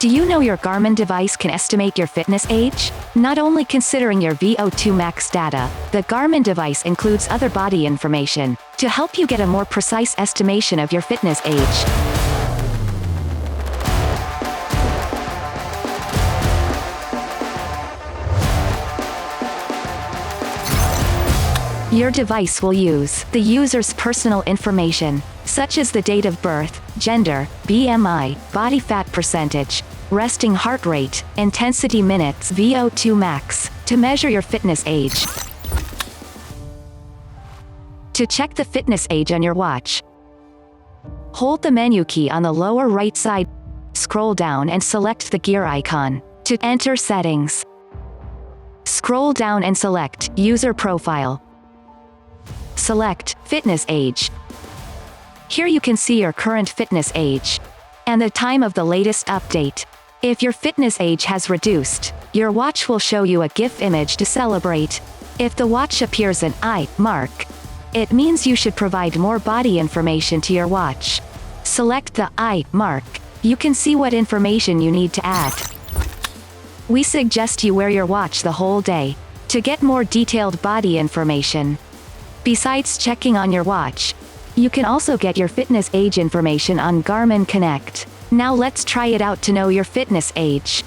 Do you know your Garmin device can estimate your fitness age? Not only considering your VO2 max data, the Garmin device includes other body information to help you get a more precise estimation of your fitness age. Your device will use the user's personal information, such as the date of birth, gender, BMI, body fat percentage, resting heart rate, intensity minutes VO2 max, to measure your fitness age. To check the fitness age on your watch, hold the menu key on the lower right side, scroll down and select the gear icon. To enter settings, scroll down and select User Profile. Select Fitness Age. Here you can see your current fitness age and the time of the latest update. If your fitness age has reduced, your watch will show you a GIF image to celebrate. If the watch appears an IMark, it means you should provide more body information to your watch. Select the IMark. You can see what information you need to add. We suggest you wear your watch the whole day to get more detailed body information. Besides checking on your watch, you can also get your fitness age information on Garmin Connect. Now let's try it out to know your fitness age.